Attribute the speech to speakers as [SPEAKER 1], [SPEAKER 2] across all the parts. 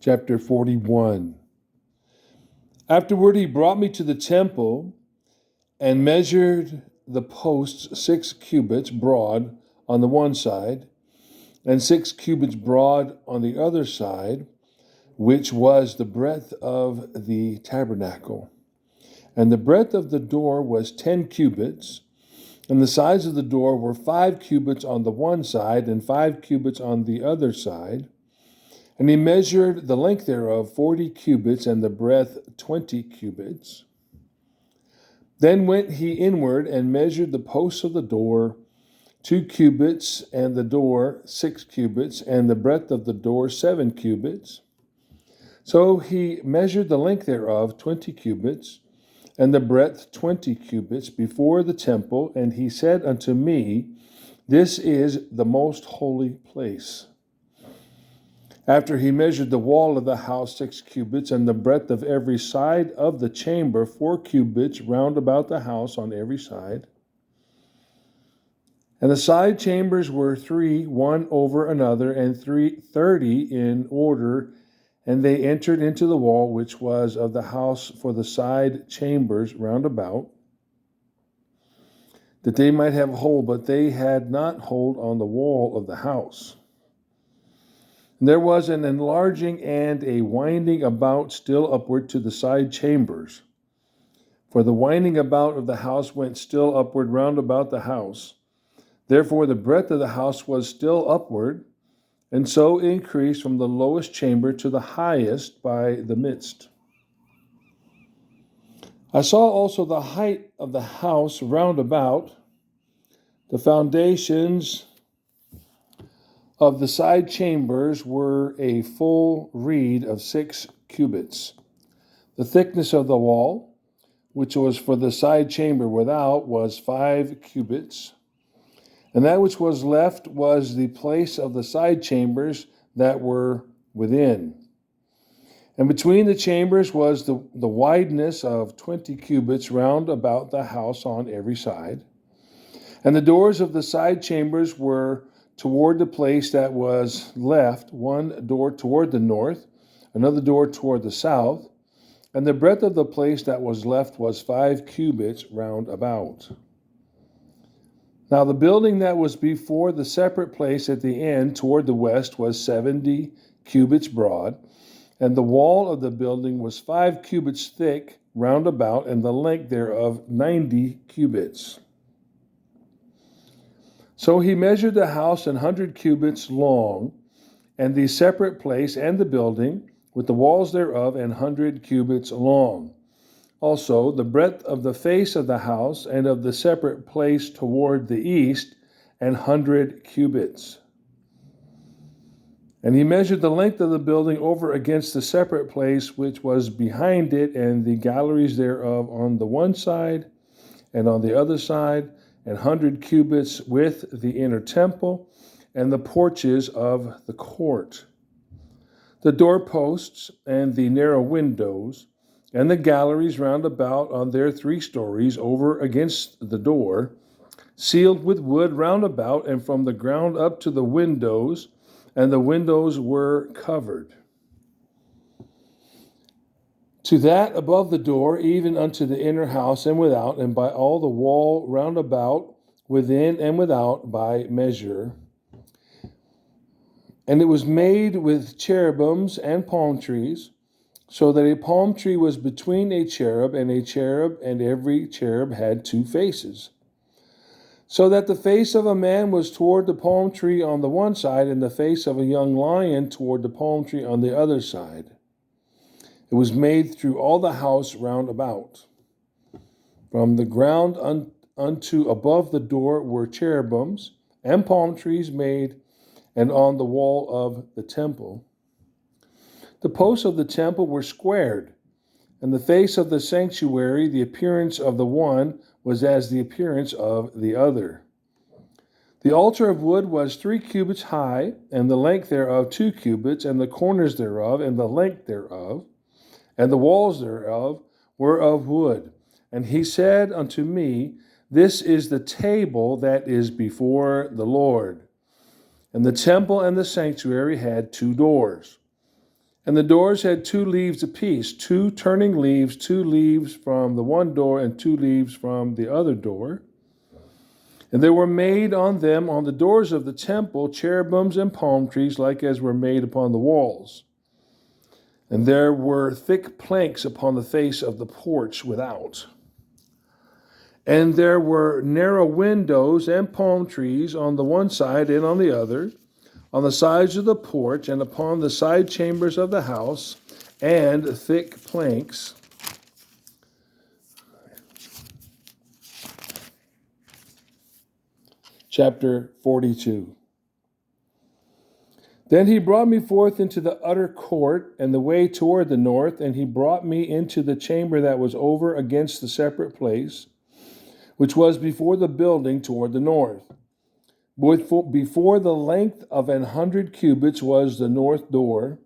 [SPEAKER 1] Chapter 41. Afterward he brought me to the temple and measured the posts 6 cubits broad on the one side, and 6 cubits broad on the other side, which was the breadth of the tabernacle. And the breadth of the door was 10 cubits, and the sides of the door were 5 cubits on the one side and 5 cubits on the other side. And he measured the length thereof 40 cubits, and the breadth 20 cubits. Then went he inward and measured the posts of the door 2 cubits, and the door 6 cubits, and the breadth of the door 7 cubits. So he measured the length thereof 20 cubits, and the breadth 20 cubits before the temple. And he said unto me, This is the most holy place. After he measured the wall of the house 6 cubits, and the breadth of every side of the chamber 4 cubits round about the house on every side. And the side chambers were 3, one over another, and 30 in order, and they entered into the wall which was of the house for the side chambers round about, that they might have hold, but they had not hold on the wall of the house. And there was an enlarging and a winding about still upward to the side chambers. For the winding about of the house went still upward round about the house. Therefore the breadth of the house was still upward, and so increased from the lowest chamber to the highest by the midst. I saw also the height of the house round about. The foundations of the side chambers were a full reed of 6 cubits. The thickness of the wall, which was for the side chamber without, was 5 cubits. And that which was left was the place of the side chambers that were within. And between the chambers was the wideness of 20 cubits round about the house on every side. And the doors of the side chambers were toward the place that was left, one door toward the north, another door toward the south, and the breadth of the place that was left was 5 cubits round about. Now the building that was before the separate place at the end toward the west was 70 cubits broad, and the wall of the building was 5 cubits thick round about, and the length thereof 90 cubits. So he measured the house 100 cubits long, and the separate place and the building, with the walls thereof 100 cubits long. Also the breadth of the face of the house and of the separate place toward the east 100 cubits. And he measured the length of the building over against the separate place which was behind it, and the galleries thereof on the one side and on the other side, 100 cubits with the inner temple and the porches of the court. The doorposts and the narrow windows and the galleries round about on their 3 stories over against the door, sealed with wood round about, and from the ground up to the windows, and the windows were covered. To that above the door, even unto the inner house and without, and by all the wall round about, within and without, by measure. And it was made with cherubims and palm trees, so that a palm tree was between a cherub, and every cherub had 2 faces. So that the face of a man was toward the palm tree on the one side, and the face of a young lion toward the palm tree on the other side. It was made through all the house round about. From the ground unto above the door were cherubims and palm trees made, and on the wall of the temple. The posts of the temple were squared, and the face of the sanctuary, the appearance of the one was as the appearance of the other. The altar of wood was 3 cubits high, and the length thereof 2 cubits, and the corners thereof, and the length thereof, and the walls thereof were of wood. And he said unto me, This is the table that is before the Lord. And the temple and the sanctuary had 2 doors. And the doors had 2 leaves apiece, 2 turning leaves, 2 leaves from the one door and 2 leaves from the other door. And there were made on them, on the doors of the temple, cherubims and palm trees, like as were made upon the walls. And there were thick planks upon the face of the porch without. And there were narrow windows and palm trees on the one side and on the other, on the sides of the porch and upon the side chambers of the house, and thick planks. Chapter 42. Then he brought me forth into the utter court and the way toward the north, and he brought me into the chamber that was over against the separate place, which was before the building toward the north. Before the length of 100 cubits was the north door,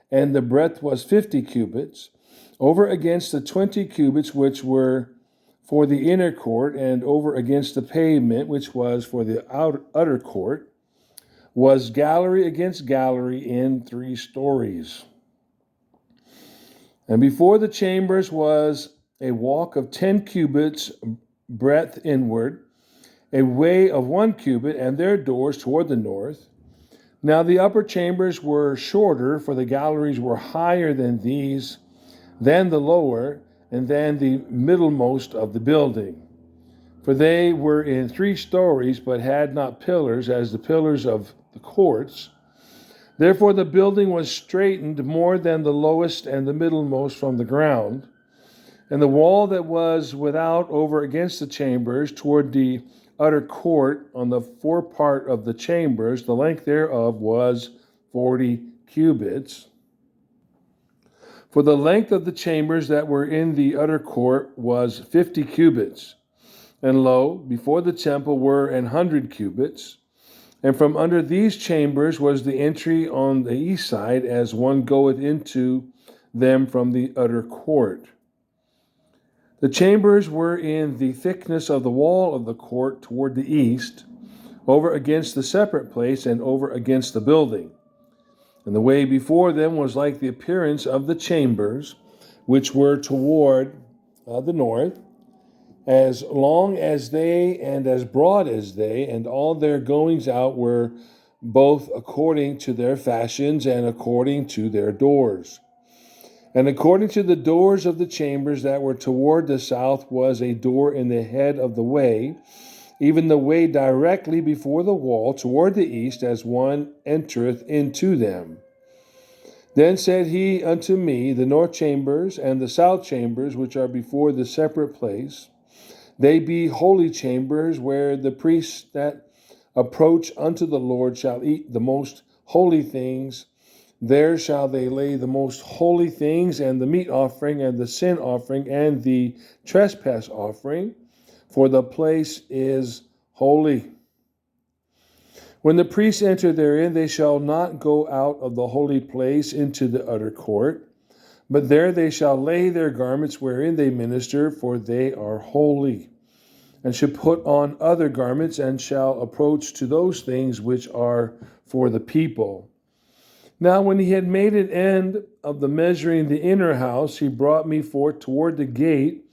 [SPEAKER 1] and the breadth was 50 cubits, over against the 20 cubits which were for the inner court, and over against the pavement which was for the utter court, was gallery against gallery in 3 stories. And before the chambers was a walk of 10 cubits breadth inward, a way of 1 cubit, and their doors toward the north. Now the upper chambers were shorter, for the galleries were higher than these, than the lower, and than the middlemost of the building. For they were in 3 stories, but had not pillars, as the pillars of the courts. Therefore the building was straitened more than the lowest and the middlemost from the ground. And the wall that was without over against the chambers toward the utter court on the forepart of the chambers, the length thereof was 40 cubits. For the length of the chambers that were in the utter court was 50 cubits. And lo, before the temple were 100 cubits. And from under these chambers was the entry on the east side, as one goeth into them from the utter court. The chambers were in the thickness of the wall of the court toward the east, over against the separate place, and over against the building. And the way before them was like the appearance of the chambers, which were toward the north, as long as they and as broad as they, and all their goings out were both according to their fashions and according to their doors. And according to the doors of the chambers that were toward the south was a door in the head of the way, even the way directly before the wall toward the east, as one entereth into them. Then said he unto me, the north chambers and the south chambers, which are before the separate place, they be holy chambers, where the priests that approach unto the Lord shall eat the most holy things. There shall they lay the most holy things, and the meat offering, and the sin offering, and the trespass offering, for the place is holy. When the priests enter therein, they shall not go out of the holy place into the utter court, but there they shall lay their garments wherein they minister, for they are holy, and shall put on other garments, and shall approach to those things which are for the people. Now when he had made an end of the measuring the inner house, he brought me forth toward the gate,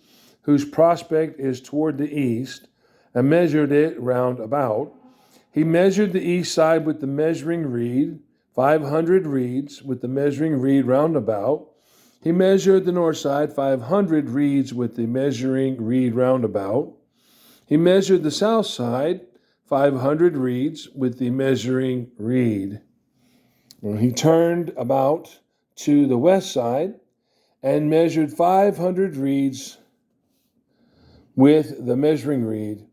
[SPEAKER 1] whose prospect is toward the east, and measured it round about. He measured the east side with the measuring reed, 500 reeds with the measuring reed round about. He measured the north side, 500 reeds with the measuring reed round about. He measured the south side, 500 reeds with the measuring reed. And he turned about to the west side and measured 500 reeds with the measuring reed.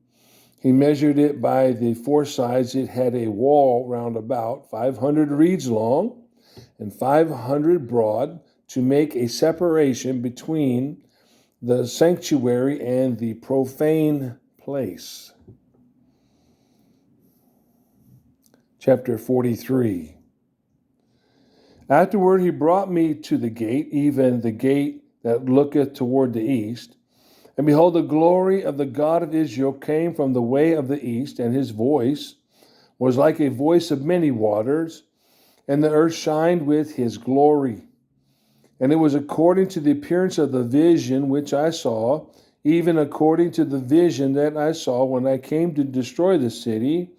[SPEAKER 1] He measured it by the 4 sides. It had a wall round about, 500 reeds long and 500 broad, to make a separation between the sanctuary and the profane place. Chapter 43. Afterward he brought me to the gate, even the gate that looketh toward the east. And behold, the glory of the God of Israel came from the way of the east, and his voice was like a voice of many waters, and the earth shined with his glory. And it was according to the appearance of the vision which I saw, even according to the vision that I saw when I came to destroy the city.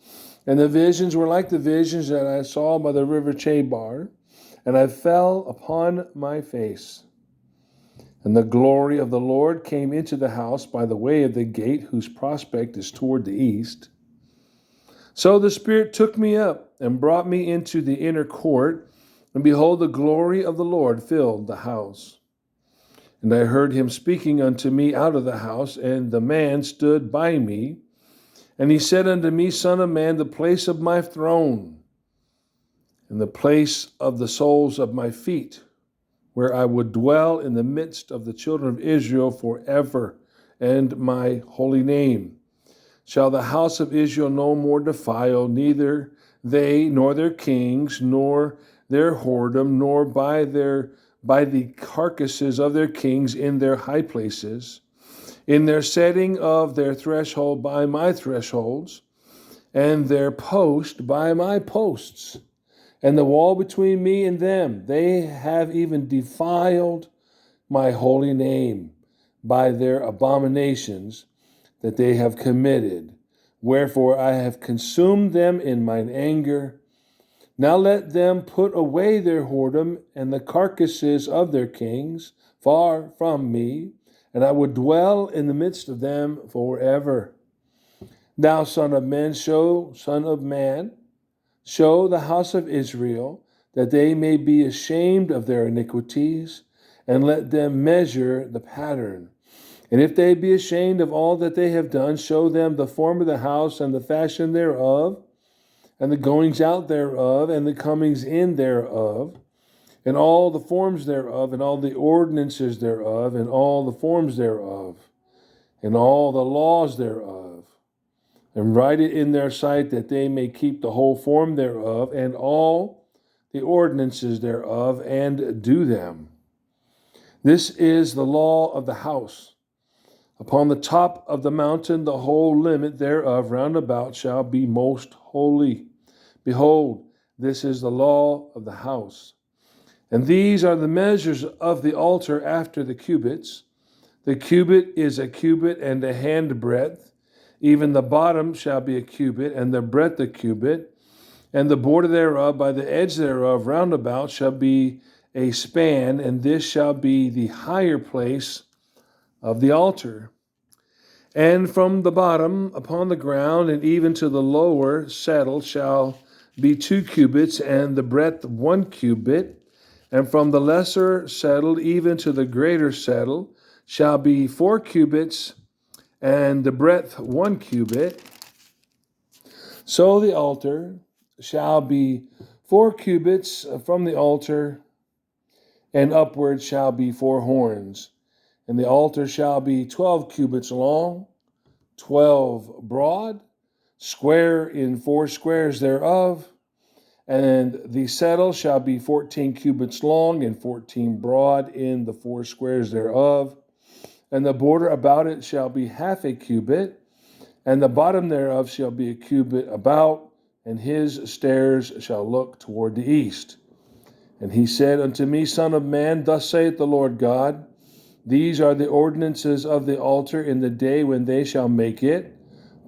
[SPEAKER 1] And the visions were like the visions that I saw by the river Chebar. And I fell upon my face. And the glory of the Lord came into the house by the way of the gate, whose prospect is toward the east. So the Spirit took me up and brought me into the inner court, and behold, the glory of the Lord filled the house. And I heard him speaking unto me out of the house, and the man stood by me. And he said unto me, Son of man, the place of my throne, and the place of the soles of my feet, where I would dwell in the midst of the children of Israel forever, and my holy name. Shall the house of Israel no more defile, neither they, nor their kings, nor their whoredom, nor by the carcasses of their kings in their high places, in their setting of their threshold by my thresholds, and their post by my posts, and the wall between me and them. They have even defiled my holy name by their abominations that they have committed. Wherefore I have consumed them in mine anger. Now let them put away their whoredom and the carcasses of their kings far from me, and I would dwell in the midst of them forever. Thou son of man, show the house of Israel, that they may be ashamed of their iniquities, and let them measure the pattern. And if they be ashamed of all that they have done, show them the form of the house, and the fashion thereof, and the goings out thereof, and the comings in thereof, and all the forms thereof, and all the ordinances thereof, and all the forms thereof, and all the laws thereof. And write it in their sight, that they may keep the whole form thereof, and all the ordinances thereof, and do them. This is the law of the house. Upon the top of the mountain, the whole limit thereof round about shall be most holy. Behold, this is the law of the house. And these are the measures of the altar after the cubits. The cubit is a cubit and a handbreadth. Even the bottom shall be a cubit, and the breadth a cubit, and the border thereof by the edge thereof round about shall be a span, and this shall be the higher place of the altar. And from the bottom upon the ground, and even to the lower settle shall be 2 cubits, and the breadth 1 cubit. And from the lesser settle even to the greater settle shall be 4 cubits, and the breadth 1 cubit. So the altar shall be 4 cubits from the altar, and upward shall be 4 horns. And the altar shall be 12 cubits long, 12 broad, square in 4 squares thereof. And the settle shall be 14 cubits long, and 14 broad in the 4 squares thereof. And the border about it shall be half a cubit, and the bottom thereof shall be a cubit about, and his stairs shall look toward the east. And he said unto me, Son of man, thus saith the Lord God, these are the ordinances of the altar in the day when they shall make it,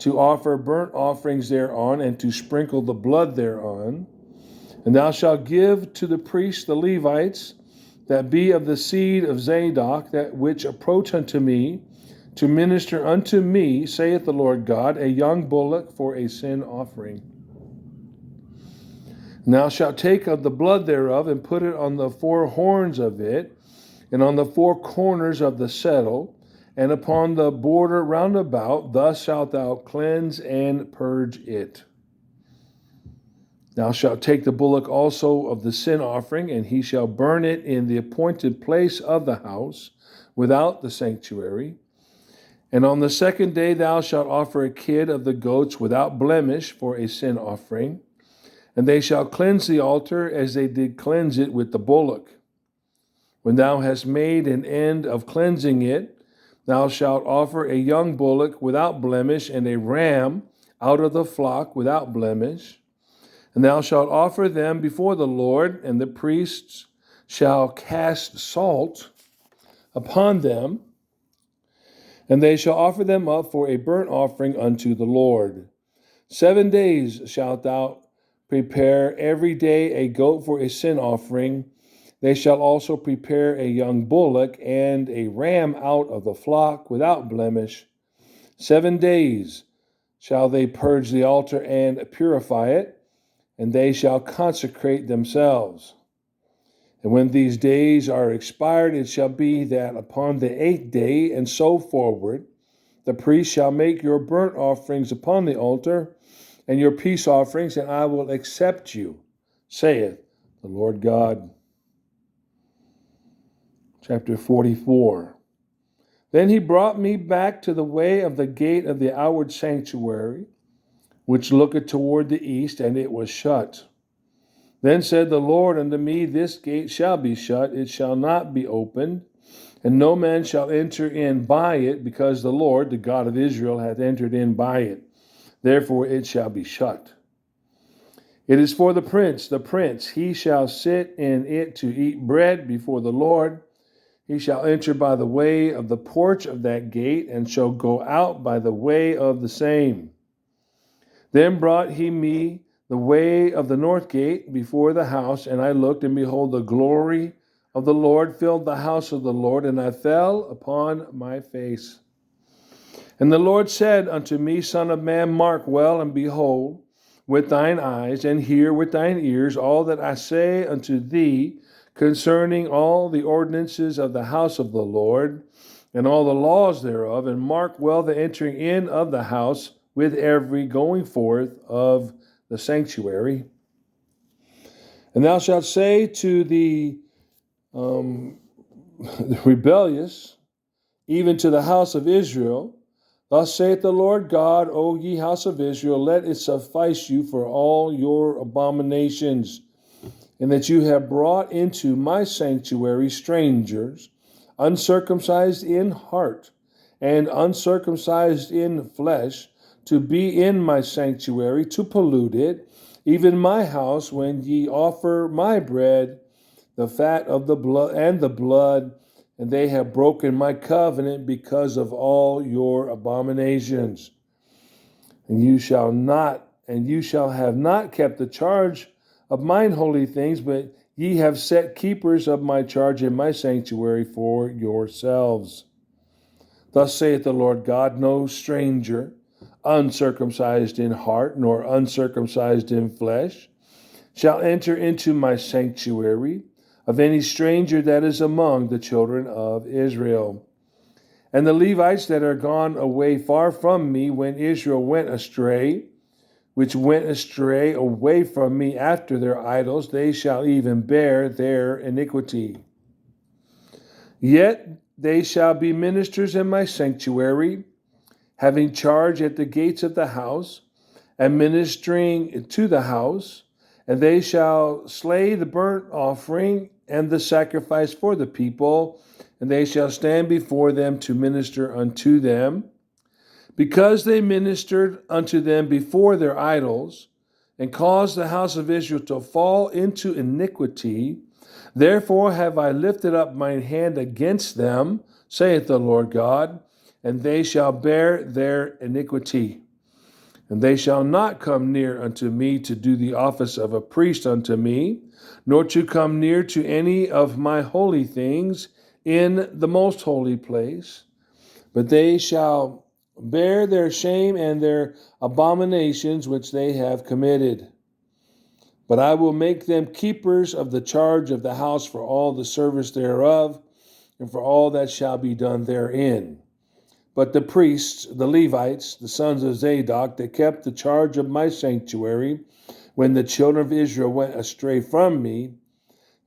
[SPEAKER 1] to offer burnt offerings thereon, and to sprinkle the blood thereon. And thou shalt give to the priests the Levites, that be of the seed of Zadok, that which approach unto me, to minister unto me, saith the Lord God, a young bullock for a sin offering. And thou shalt take of the blood thereof, and put it on the 4 horns of it, and on the 4 corners of the settle, and upon the border round about. Thus shalt thou cleanse and purge it. Thou shalt take the bullock also of the sin offering, and he shall burn it in the appointed place of the house, without the sanctuary. And on the 2nd day thou shalt offer a kid of the goats without blemish for a sin offering. And they shall cleanse the altar as they did cleanse it with the bullock. When thou hast made an end of cleansing it, thou shalt offer a young bullock without blemish, and a ram out of the flock without blemish. And thou shalt offer them before the Lord, and the priests shall cast salt upon them, and they shall offer them up for a burnt offering unto the Lord. 7 days shalt thou prepare every day a goat for a sin offering. They shall also prepare a young bullock and a ram out of the flock without blemish. 7 days shall they purge the altar and purify it, and they shall consecrate themselves. And when these days are expired, it shall be that upon the 8th day and so forward, the priest shall make your burnt offerings upon the altar and your peace offerings, and I will accept you, saith the Lord God. Chapter 44. Then he brought me back to the way of the gate of the outward sanctuary, which looketh toward the east, and it was shut. Then said the Lord unto me, This gate shall be shut, it shall not be opened, and no man shall enter in by it, because the Lord, the God of Israel, hath entered in by it. Therefore it shall be shut. It is for the prince, he shall sit in it to eat bread before the Lord. He shall enter by the way of the porch of that gate, and shall go out by the way of the same. Then brought he me the way of the north gate before the house, and I looked, and behold, the glory of the Lord filled the house of the Lord, and I fell upon my face. And the Lord said unto me, Son of man, mark well, and behold with thine eyes, and hear with thine ears all that I say unto thee concerning all the ordinances of the house of the Lord, and all the laws thereof, and mark well the entering in of the house with every going forth of the sanctuary. And thou shalt say to the rebellious, even to the house of Israel, Thus saith the Lord God, O ye house of Israel, let it suffice you for all your abominations, and that you have brought into my sanctuary strangers, uncircumcised in heart and uncircumcised in flesh, to be in my sanctuary, to pollute it, even my house, when ye offer my bread, the fat of the blood, and they have broken my covenant because of all your abominations. And you shall have not kept the charge of mine holy things, but ye have set keepers of my charge in my sanctuary for yourselves. Thus saith the Lord God, no stranger, uncircumcised in heart, nor uncircumcised in flesh, shall enter into my sanctuary, of any stranger that is among the children of Israel. And the Levites that are gone away far from me when Israel went astray, which went astray away from me after their idols, they shall even bear their iniquity. Yet they shall be ministers in my sanctuary, having charge at the gates of the house, and ministering to the house, and they shall slay the burnt offering and the sacrifice for the people, and they shall stand before them to minister unto them. Because they ministered unto them before their idols, and caused the house of Israel to fall into iniquity, therefore have I lifted up mine hand against them, saith the Lord God, and they shall bear their iniquity. And they shall not come near unto me to do the office of a priest unto me, nor to come near to any of my holy things in the most holy place, but they shall bear their shame and their abominations which they have committed. But I will make them keepers of the charge of the house for all the service thereof, and for all that shall be done therein. But the priests, the Levites, the sons of Zadok, that kept the charge of my sanctuary, when the children of Israel went astray from me,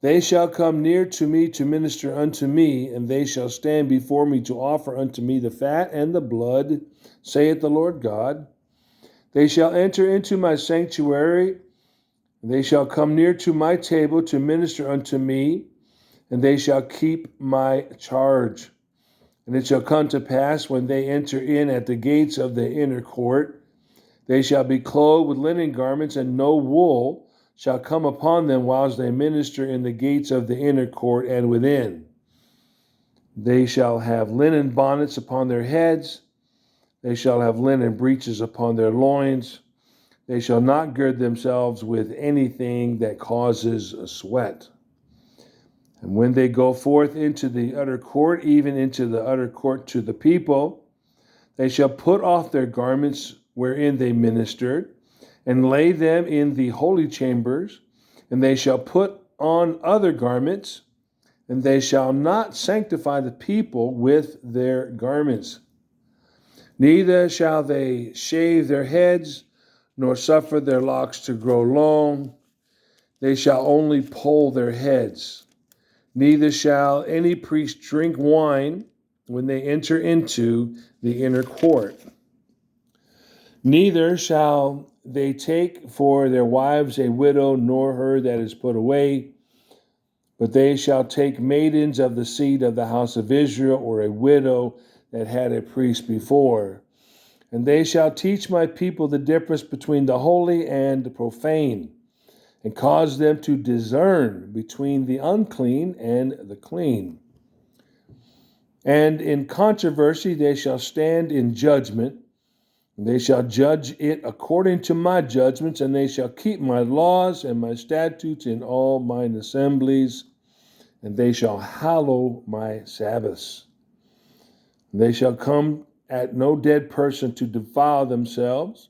[SPEAKER 1] they shall come near to me to minister unto me, and they shall stand before me to offer unto me the fat and the blood, saith the Lord God. They shall enter into my sanctuary, and they shall come near to my table to minister unto me, and they shall keep my charge. And it shall come to pass, when they enter in at the gates of the inner court, they shall be clothed with linen garments, and no wool shall come upon them whilst they minister in the gates of the inner court and within. They shall have linen bonnets upon their heads. They shall have linen breeches upon their loins. They shall not gird themselves with anything that causes a sweat. And when they go forth into the utter court, even into the utter court to the people, they shall put off their garments wherein they ministered, and lay them in the holy chambers, and they shall put on other garments, and they shall not sanctify the people with their garments. Neither shall they shave their heads, nor suffer their locks to grow long. They shall only poll their heads. Neither shall any priest drink wine when they enter into the inner court. Neither shall they take for their wives a widow, nor her that is put away, but they shall take maidens of the seed of the house of Israel, or a widow that had a priest before. And they shall teach my people the difference between the holy and the profane, and cause them to discern between the unclean and the clean. And in controversy they shall stand in judgment, and they shall judge it according to my judgments, and they shall keep my laws and my statutes in all mine assemblies, and they shall hallow my Sabbaths. And they shall come at no dead person to defile themselves,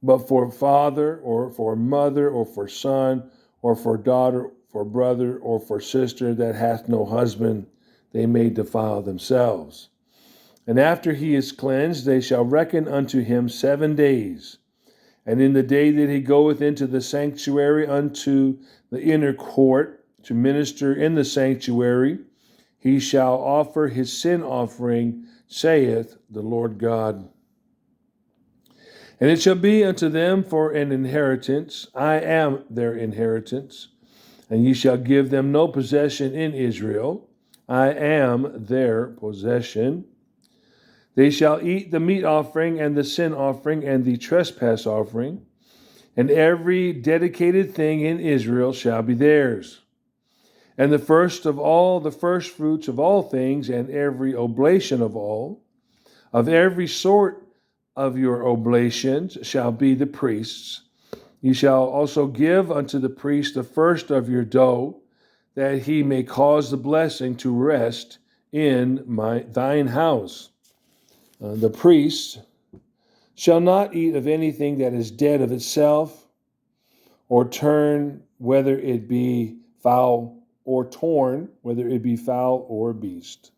[SPEAKER 1] but for father, or for mother, or for son, or for daughter, for brother, or for sister that hath no husband, they may defile themselves. And after he is cleansed, they shall reckon unto him 7 days. And in the day that he goeth into the sanctuary unto the inner court to minister in the sanctuary, he shall offer his sin offering, saith the Lord God. And it shall be unto them for an inheritance. I am their inheritance. And ye shall give them no possession in Israel. I am their possession. They shall eat the meat offering and the sin offering and the trespass offering. And every dedicated thing in Israel shall be theirs. And the first of all, the first fruits of all things, and every oblation of every sort of your oblations shall be the priest's. You shall also give unto the priest the first of your dough, that he may cause the blessing to rest in thine house. The priest shall not eat of anything that is dead of itself, or turn, whether it be fowl or torn, whether it be fowl or beast.